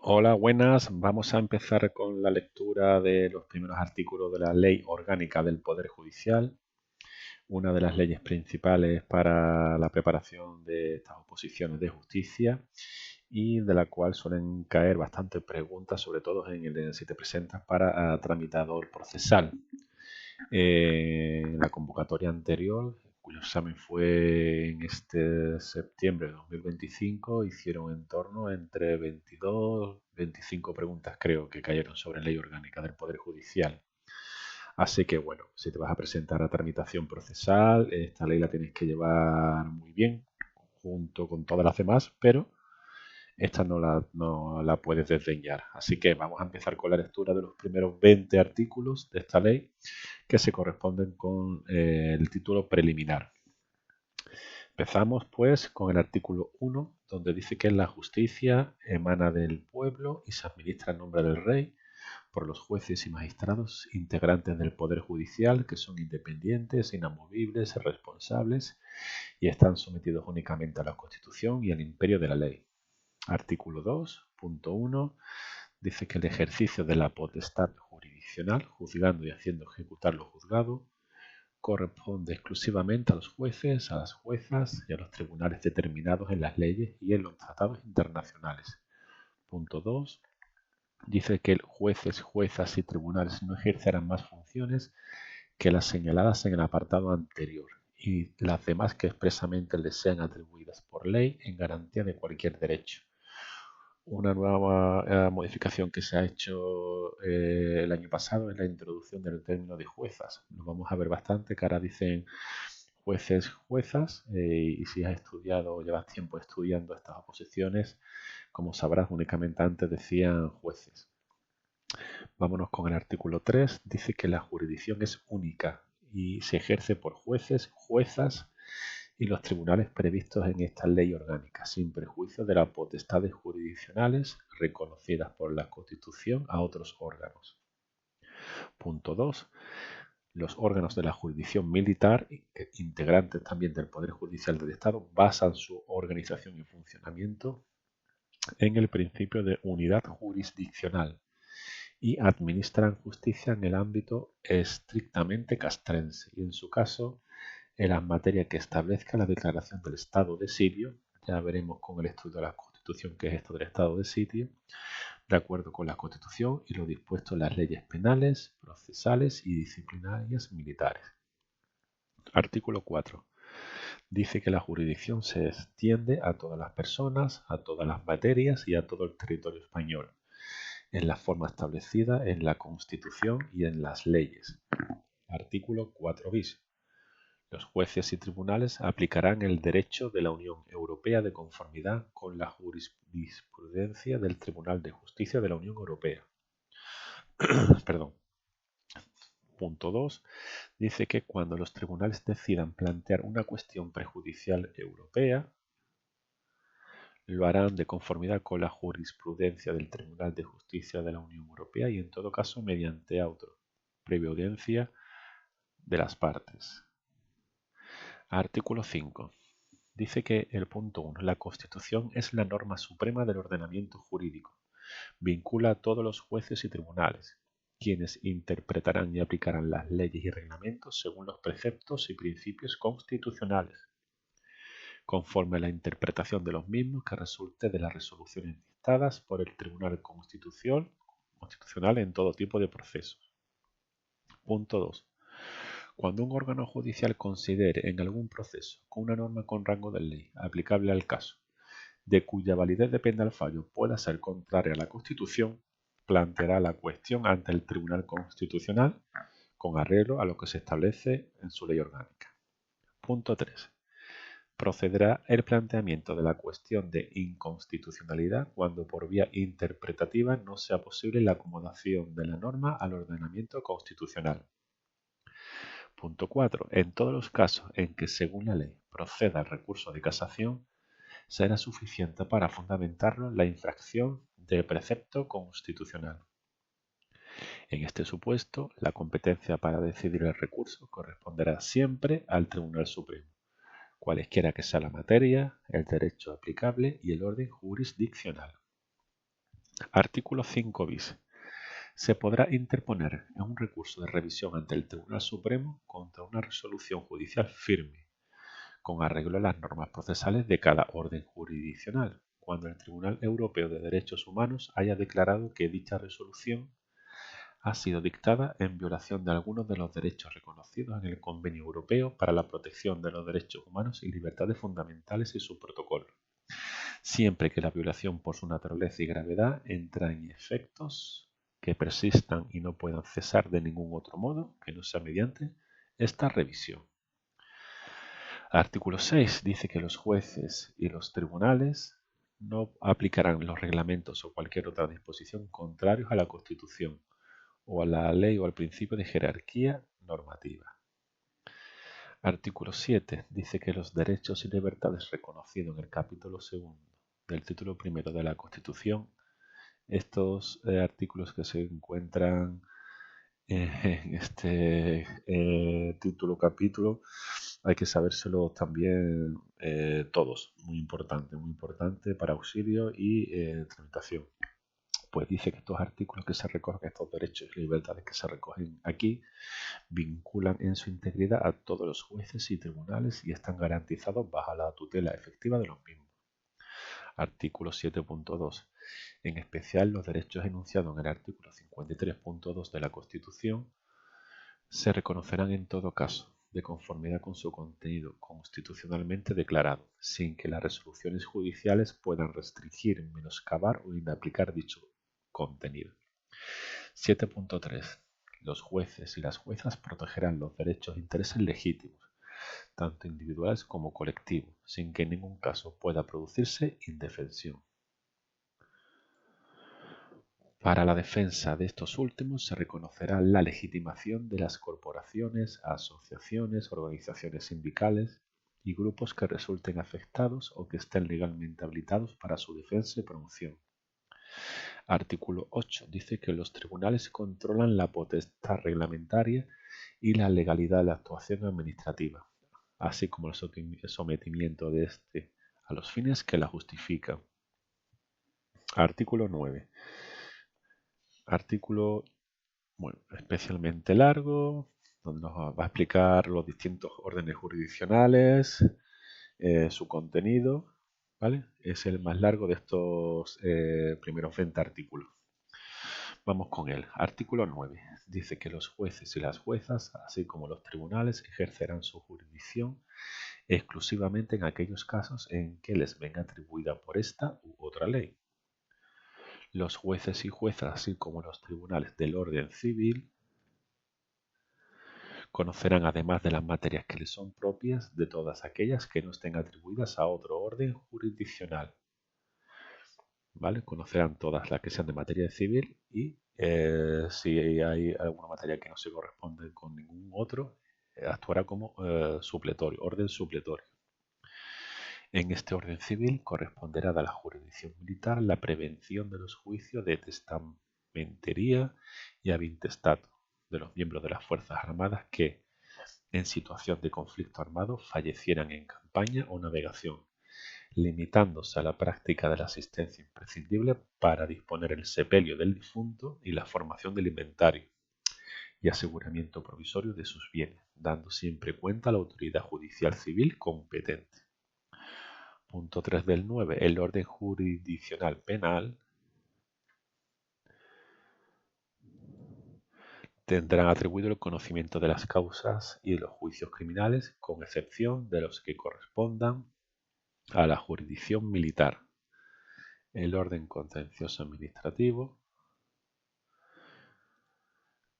Hola, buenas. Vamos a empezar con la lectura de los primeros artículos de la Ley Orgánica del Poder Judicial, una de las leyes principales para la preparación de estas oposiciones de justicia y de la cual suelen caer bastantes preguntas, sobre todo si te presentas para tramitador procesal. En la convocatoria anterior, cuyo examen fue en este septiembre de 2025, hicieron en torno entre 22 25 preguntas, creo, que cayeron sobre ley orgánica del Poder Judicial. Así que, bueno, si te vas a presentar a tramitación procesal, esta ley la tienes que llevar muy bien, junto con todas las demás, pero esta no la puedes desdeñar. Así que vamos a empezar con la lectura de los primeros 20 artículos de esta ley, que se corresponden con el título preliminar. Empezamos pues con el artículo 1, donde dice que la justicia emana del pueblo y se administra en nombre del rey por los jueces y magistrados integrantes del Poder Judicial, que son independientes, inamovibles, responsables y están sometidos únicamente a la Constitución y al imperio de la ley. Artículo 2.1 dice que el ejercicio de la potestad jurisdiccional, juzgando y haciendo ejecutar lo juzgado, corresponde exclusivamente a los jueces, a las juezas y a los tribunales determinados en las leyes y en los tratados internacionales. Punto 2. Dice que jueces, juezas y tribunales no ejercerán más funciones que las señaladas en el apartado anterior y las demás que expresamente les sean atribuidas por ley en garantía de cualquier derecho. Una nueva modificación que se ha hecho el año pasado es la introducción del término de juezas. Lo vamos a ver bastante, que ahora dicen jueces, juezas, y si has estudiado o llevas tiempo estudiando estas oposiciones, como sabrás, únicamente antes decían jueces. Vámonos con el artículo 3. Dice que la jurisdicción es única y se ejerce por jueces, juezas y los tribunales previstos en esta ley orgánica, sin perjuicio de las potestades jurisdiccionales reconocidas por la Constitución a otros órganos. Punto 2. Los órganos de la jurisdicción militar, integrantes también del Poder Judicial del Estado, basan su organización y funcionamiento en el principio de unidad jurisdiccional y administran justicia en el ámbito estrictamente castrense y, en su caso, en las materias que establezca la declaración del estado de sitio. Ya veremos con el estudio de la Constitución qué es esto del estado de sitio, de acuerdo con la Constitución y lo dispuesto en las leyes penales, procesales y disciplinarias militares. Artículo 4. Dice que la jurisdicción se extiende a todas las personas, a todas las materias y a todo el territorio español, en la forma establecida en la Constitución y en las leyes. Artículo 4 bis. Los jueces y tribunales aplicarán el derecho de la Unión Europea de conformidad con la jurisprudencia del Tribunal de Justicia de la Unión Europea. Perdón. Punto 2. Dice que cuando los tribunales decidan plantear una cuestión prejudicial europea, lo harán de conformidad con la jurisprudencia del Tribunal de Justicia de la Unión Europea y en todo caso mediante auto, previa audiencia de las partes. Artículo 5. Dice que el punto 1. La Constitución es la norma suprema del ordenamiento jurídico. Vincula a todos los jueces y tribunales, quienes interpretarán y aplicarán las leyes y reglamentos según los preceptos y principios constitucionales, conforme a la interpretación de los mismos que resulte de las resoluciones dictadas por el Tribunal Constitucional en todo tipo de procesos. Punto 2. Cuando un órgano judicial considere en algún proceso que una norma con rango de ley aplicable al caso, de cuya validez depende el fallo, pueda ser contraria a la Constitución, planteará la cuestión ante el Tribunal Constitucional con arreglo a lo que se establece en su ley orgánica. Punto 3. Procederá el planteamiento de la cuestión de inconstitucionalidad cuando por vía interpretativa no sea posible la acomodación de la norma al ordenamiento constitucional. Punto 4. En todos los casos en que, según la ley, proceda el recurso de casación, será suficiente para fundamentarlo la infracción del precepto constitucional. En este supuesto, la competencia para decidir el recurso corresponderá siempre al Tribunal Supremo, cualesquiera que sea la materia, el derecho aplicable y el orden jurisdiccional. Artículo 5 bis. Se podrá interponer un recurso de revisión ante el Tribunal Supremo contra una resolución judicial firme, con arreglo a las normas procesales de cada orden jurisdiccional, cuando el Tribunal Europeo de Derechos Humanos haya declarado que dicha resolución ha sido dictada en violación de algunos de los derechos reconocidos en el Convenio Europeo para la Protección de los Derechos Humanos y Libertades Fundamentales y su protocolo, siempre que la violación por su naturaleza y gravedad entrañe efectos que persistan y no puedan cesar de ningún otro modo que no sea mediante esta revisión. Artículo 6 dice que los jueces y los tribunales no aplicarán los reglamentos o cualquier otra disposición contrarios a la Constitución o a la ley o al principio de jerarquía normativa. Artículo 7 dice que los derechos y libertades reconocidos en el capítulo 2 del título primero de la Constitución, estos artículos que se encuentran en este título capítulo, hay que sabérselo también todos, muy importante para auxilio y tramitación. Pues dice que estos artículos que se recogen, estos derechos y libertades que se recogen aquí, vinculan en su integridad a todos los jueces y tribunales y están garantizados bajo la tutela efectiva de los mismos. Artículo 7.2. En especial, los derechos enunciados en el artículo 53.2 de la Constitución se reconocerán en todo caso, de conformidad con su contenido constitucionalmente declarado, sin que las resoluciones judiciales puedan restringir, menoscabar o inaplicar dicho contenido. 7.3. Los jueces y las juezas protegerán los derechos e intereses legítimos, tanto individuales como colectivos, sin que en ningún caso pueda producirse indefensión. Para la defensa de estos últimos se reconocerá la legitimación de las corporaciones, asociaciones, organizaciones sindicales y grupos que resulten afectados o que estén legalmente habilitados para su defensa y promoción. Artículo 8 dice que los tribunales controlan la potestad reglamentaria y la legalidad de la actuación administrativa, así como el sometimiento de éste a los fines que la justifican. Artículo 9. Artículo especialmente largo, donde nos va a explicar los distintos órdenes jurisdiccionales, su contenido, ¿vale? Es el más largo de estos primeros 20 artículos. Vamos con él. Artículo 9. Dice que los jueces y las juezas, así como los tribunales, ejercerán su jurisdicción exclusivamente en aquellos casos en que les venga atribuida por esta u otra ley. Los jueces y juezas, así como los tribunales del orden civil, conocerán, además de las materias que les son propias, de todas aquellas que no estén atribuidas a otro orden jurisdiccional. ¿Vale? Conocerán todas las que sean de materia civil y si hay alguna materia que no se corresponde con ningún otro, actuará como supletorio, orden supletorio. En este orden civil corresponderá a la jurisdicción militar la prevención de los juicios de testamentería y avintestato de los miembros de las Fuerzas Armadas que, en situación de conflicto armado, fallecieran en campaña o navegación, limitándose a la práctica de la asistencia imprescindible para disponer el sepelio del difunto y la formación del inventario y aseguramiento provisorio de sus bienes, dando siempre cuenta a la autoridad judicial civil competente. Punto 3 del 9. El orden jurisdiccional penal tendrán atribuido el conocimiento de las causas y de los juicios criminales, con excepción de los que correspondan a la jurisdicción militar. El orden contencioso administrativo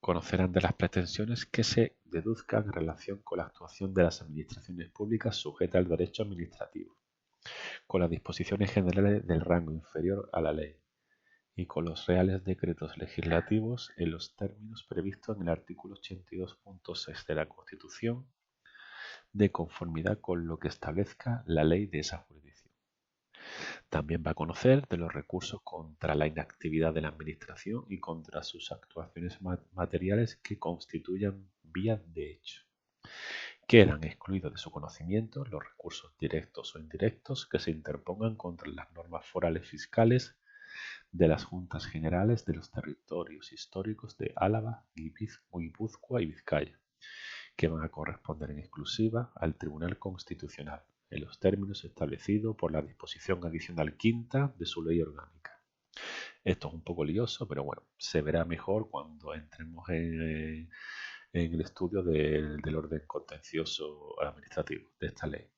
conocerán de las pretensiones que se deduzcan en relación con la actuación de las administraciones públicas sujetas al derecho administrativo, con las disposiciones generales del rango inferior a la ley y con los reales decretos legislativos en los términos previstos en el artículo 82.6 de la Constitución, de conformidad con lo que establezca la ley de esa jurisdicción. También va a conocer de los recursos contra la inactividad de la Administración y contra sus actuaciones materiales que constituyan vías de hecho. Quedan excluidos de su conocimiento los recursos directos o indirectos que se interpongan contra las normas forales fiscales de las Juntas Generales de los Territorios Históricos de Álava, Guipúzcoa y Vizcaya, que van a corresponder en exclusiva al Tribunal Constitucional, en los términos establecidos por la disposición adicional quinta de su ley orgánica. Esto es un poco lioso, pero bueno, se verá mejor cuando entremos en el estudio del orden contencioso administrativo de esta ley.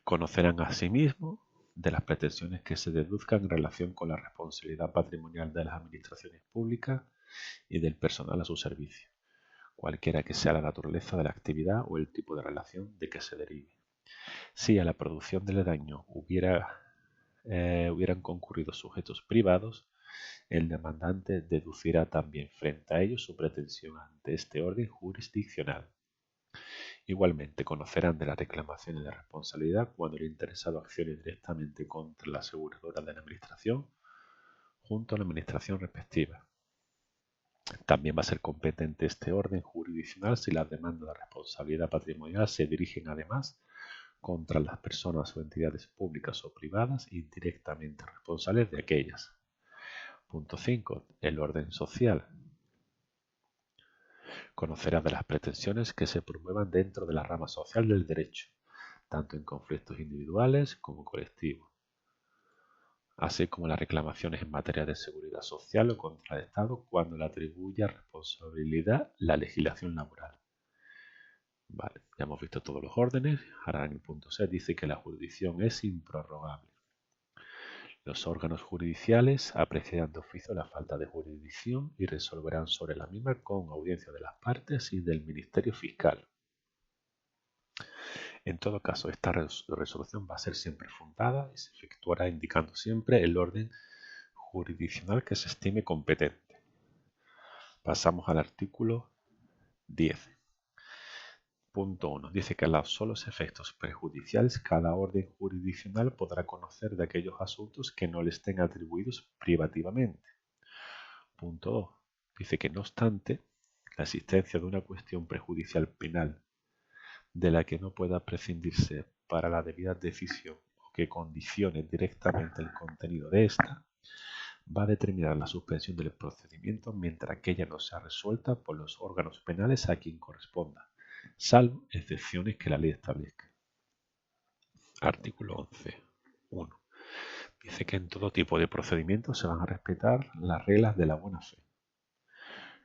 Conocerán asimismo de las pretensiones que se deduzcan en relación con la responsabilidad patrimonial de las administraciones públicas y del personal a su servicio, cualquiera que sea la naturaleza de la actividad o el tipo de relación de que se derive. Si a la producción del daño hubieran concurrido sujetos privados, el demandante deducirá también frente a ellos su pretensión ante este orden jurisdiccional. Igualmente, conocerán de las reclamaciones de responsabilidad cuando el interesado accione directamente contra la aseguradora de la administración junto a la administración respectiva. También va a ser competente este orden jurisdiccional si las demandas de responsabilidad patrimonial se dirigen además contra las personas o entidades públicas o privadas indirectamente responsables de aquellas. Punto 5. El orden social. Conocerá de las pretensiones que se promuevan dentro de la rama social del derecho, tanto en conflictos individuales como colectivos, así como las reclamaciones en materia de seguridad social o contra el Estado cuando le atribuya responsabilidad la legislación laboral. Vale, ya hemos visto todos los órdenes. Ahora en el punto 6 dice que la jurisdicción es improrrogable. Los órganos judiciales apreciarán de oficio la falta de jurisdicción y resolverán sobre la misma con audiencia de las partes y del Ministerio Fiscal. En todo caso, esta resolución va a ser siempre fundada y se efectuará indicando siempre el orden jurisdiccional que se estime competente. Pasamos al artículo 10. Punto 1. Dice que a los solos efectos prejudiciales cada orden jurisdiccional podrá conocer de aquellos asuntos que no le estén atribuidos privativamente. Punto 2. Dice que no obstante la existencia de una cuestión prejudicial penal de la que no pueda prescindirse para la debida decisión o que condicione directamente el contenido de esta, va a determinar la suspensión del procedimiento mientras aquella no sea resuelta por los órganos penales a quien corresponda, salvo excepciones que la ley establezca. Artículo 11. 1. Dice que en todo tipo de procedimientos se van a respetar las reglas de la buena fe.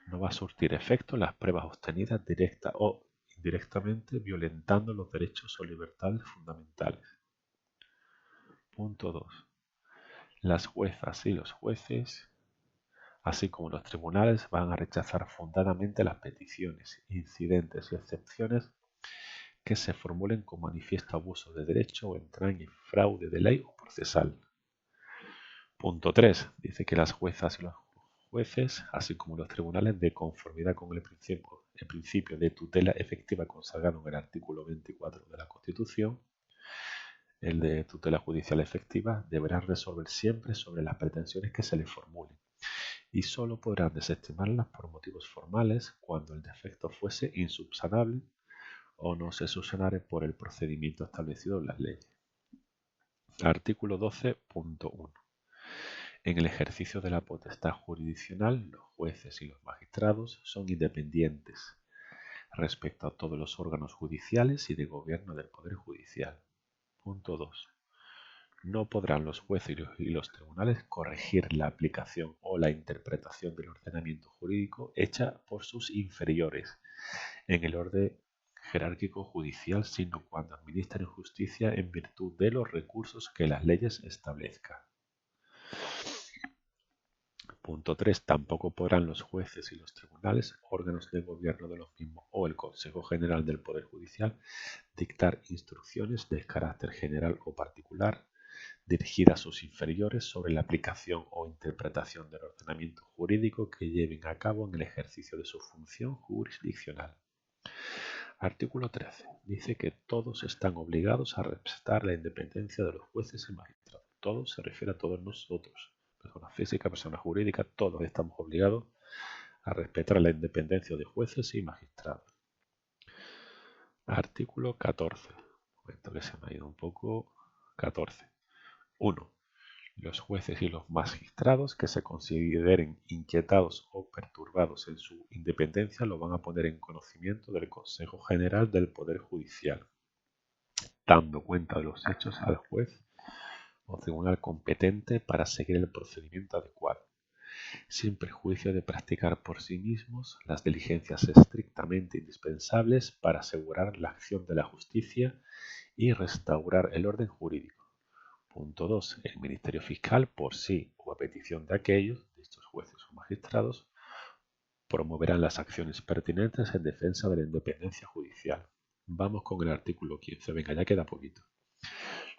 No va a surtir efecto las pruebas obtenidas directa o indirectamente violentando los derechos o libertades fundamentales. Punto 2. Las juezas y los jueces, así como los tribunales, van a rechazar fundadamente las peticiones, incidentes y excepciones que se formulen con manifiesto abuso de derecho o entrañe fraude de ley o procesal. Punto 3. Dice que las juezas y los jueces, así como los tribunales, de conformidad con el principio de tutela efectiva consagrado en el artículo 24 de la Constitución, el de tutela judicial efectiva, deberán resolver siempre sobre las pretensiones que se les formulen y sólo podrán desestimarlas por motivos formales cuando el defecto fuese insubsanable o no se subsanare por el procedimiento establecido en las leyes. Artículo 12.1. En el ejercicio de la potestad jurisdiccional, los jueces y los magistrados son independientes respecto a todos los órganos judiciales y de gobierno del Poder Judicial. Punto 2. No podrán los jueces y los tribunales corregir la aplicación o la interpretación del ordenamiento jurídico hecha por sus inferiores en el orden jerárquico judicial, sino cuando administren justicia en virtud de los recursos que las leyes establezcan. Punto 3. Tampoco podrán los jueces y los tribunales, órganos de gobierno de los mismos o el Consejo General del Poder Judicial, dictar instrucciones de carácter general o particular dirigidas a sus inferiores sobre la aplicación o interpretación del ordenamiento jurídico que lleven a cabo en el ejercicio de su función jurisdiccional. Artículo 13. Dice que todos están obligados a respetar la independencia de los jueces y magistrados. Todos se refiere a todos nosotros, personas físicas, personas jurídicas, todos estamos obligados a respetar la independencia de jueces y magistrados. Artículo 14. Un momento que se me ha ido un poco. 14. 1. Los jueces y los magistrados que se consideren inquietados o perturbados en su independencia lo van a poner en conocimiento del Consejo General del Poder Judicial, dando cuenta de los hechos al juez o tribunal competente para seguir el procedimiento adecuado, sin perjuicio de practicar por sí mismos las diligencias estrictamente indispensables para asegurar la acción de la justicia y restaurar el orden jurídico. Punto 2. El Ministerio Fiscal, por sí o a petición de aquellos, de estos jueces o magistrados, promoverán las acciones pertinentes en defensa de la independencia judicial. Vamos con el artículo 15. Venga, ya queda poquito.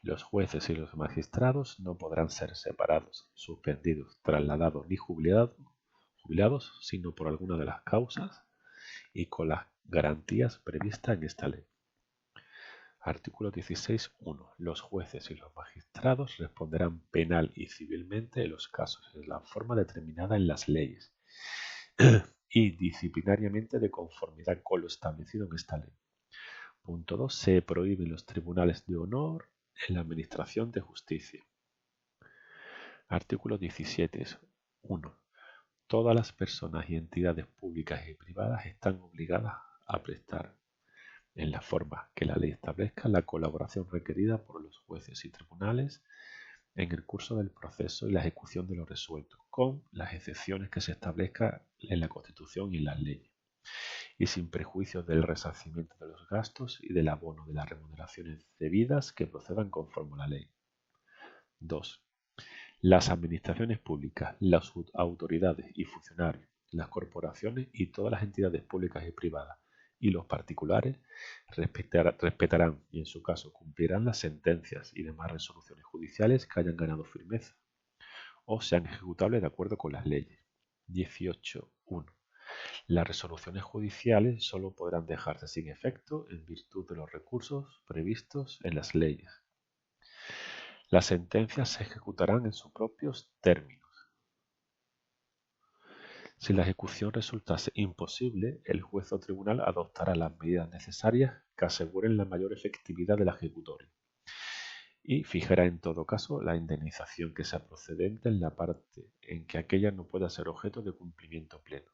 Los jueces y los magistrados no podrán ser separados, suspendidos, trasladados ni jubilados, sino por alguna de las causas y con las garantías previstas en esta ley. Artículo 16.1. Los jueces y los magistrados responderán penal y civilmente en los casos en la forma determinada en las leyes y disciplinariamente de conformidad con lo establecido en esta ley. Punto 2. Se prohíben los tribunales de honor en la administración de justicia. Artículo 17.1. Todas las personas y entidades públicas y privadas están obligadas a prestar, en la forma que la ley establezca, la colaboración requerida por los jueces y tribunales en el curso del proceso y la ejecución de lo resuelto, con las excepciones que se establezcan en la Constitución y en las leyes, y sin perjuicio del resarcimiento de los gastos y del abono de las remuneraciones debidas que procedan conforme a la ley. 2. Las administraciones públicas, las autoridades y funcionarios, las corporaciones y todas las entidades públicas y privadas y los particulares respetarán y en su caso cumplirán las sentencias y demás resoluciones judiciales que hayan ganado firmeza o sean ejecutables de acuerdo con las leyes. 18.1. Las resoluciones judiciales solo podrán dejarse sin efecto en virtud de los recursos previstos en las leyes. Las sentencias se ejecutarán en sus propios términos. Si la ejecución resultase imposible, el juez o tribunal adoptará las medidas necesarias que aseguren la mayor efectividad del ejecutorio y fijará en todo caso la indemnización que sea procedente en la parte en que aquella no pueda ser objeto de cumplimiento pleno,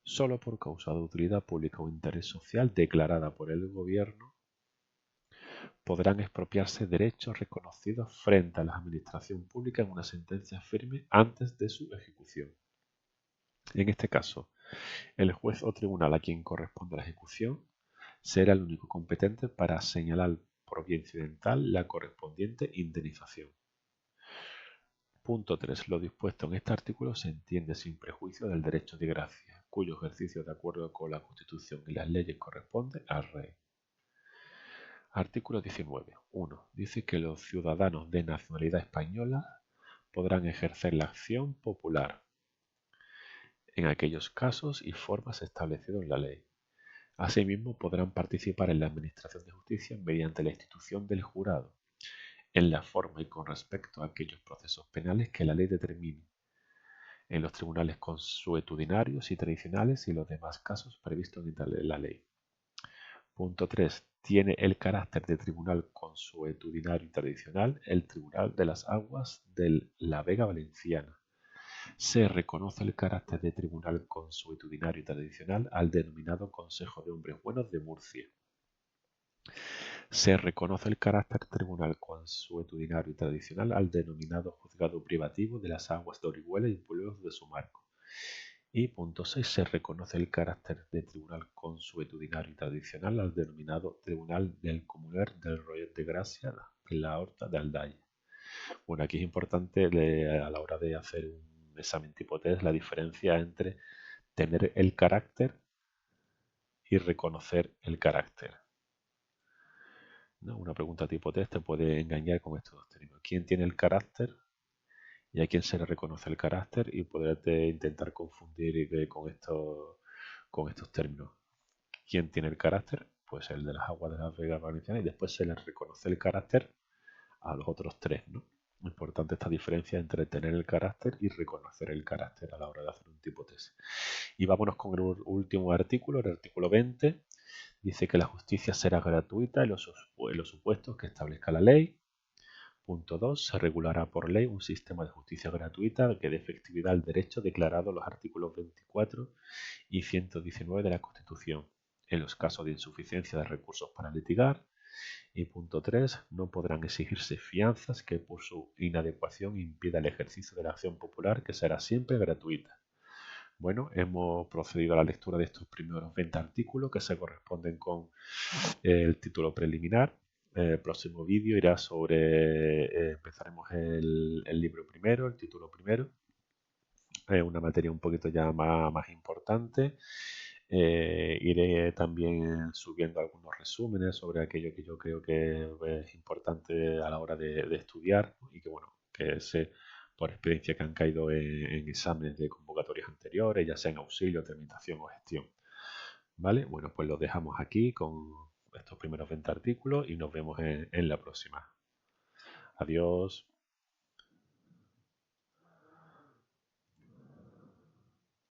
solo por causa de utilidad pública o interés social declarada por el Gobierno. Podrán expropiarse derechos reconocidos frente a la administración pública en una sentencia firme antes de su ejecución. En este caso, el juez o tribunal a quien corresponde la ejecución será el único competente para señalar por vía incidental la correspondiente indemnización. Punto 3. Lo dispuesto en este artículo se entiende sin prejuicio del derecho de gracia, cuyo ejercicio de acuerdo con la Constitución y las leyes corresponde al Rey. Artículo 19. 1. Dice que los ciudadanos de nacionalidad española podrán ejercer la acción popular en aquellos casos y formas establecidos en la ley. Asimismo, podrán participar en la administración de justicia mediante la institución del jurado, en la forma y con respecto a aquellos procesos penales que la ley determine, en los tribunales consuetudinarios y tradicionales y los demás casos previstos en la ley. Punto 3. Tiene el carácter de tribunal consuetudinario y tradicional el Tribunal de las Aguas de la Vega Valenciana. Se reconoce el carácter de tribunal consuetudinario y tradicional al denominado Consejo de Hombres Buenos de Murcia. Se reconoce el carácter tribunal consuetudinario y tradicional al denominado Juzgado Privativo de las Aguas de Orihuela y pueblos de su marco. Y punto 6. Se reconoce el carácter de tribunal consuetudinario y tradicional al denominado Tribunal del Comuner del Royet de Gracia en la Horta de Aldaya. Bueno, aquí es importante a la hora de hacer un examen tipo test la diferencia entre tener el carácter y reconocer el carácter. ¿No? Una pregunta tipo test te puede engañar con estos dos términos. ¿Quién tiene el carácter y a quién se le reconoce el carácter? Y poderte intentar confundir con estos términos. ¿Quién tiene el carácter? Pues el de las aguas de la Vega Valenciana, y después se le reconoce el carácter a los otros tres, ¿no? Importante esta diferencia entre tener el carácter y reconocer el carácter a la hora de hacer un tipo test. Y vámonos con el último artículo, el artículo 20. Dice que la justicia será gratuita en los supuestos que establezca la ley. Punto 2. Se regulará por ley un sistema de justicia gratuita que dé efectividad al derecho declarado en los artículos 24 y 119 de la Constitución, en los casos de insuficiencia de recursos para litigar. Y punto 3. No podrán exigirse fianzas que por su inadecuación impida el ejercicio de la acción popular, que será siempre gratuita. Bueno, hemos procedido a la lectura de estos primeros 20 artículos que se corresponden con el título preliminar. El próximo vídeo irá sobre, empezaremos el libro primero, el título primero, una materia un poquito ya más importante. Iré también subiendo algunos resúmenes sobre aquello que yo creo que es importante a la hora de estudiar, ¿no? Y que bueno, que sé por experiencia que han caído en exámenes de convocatorias anteriores, ya sea en auxilio, tramitación o gestión. ¿Vale? Bueno, pues lo dejamos aquí con estos primeros 20 artículos y nos vemos en la próxima. Adiós.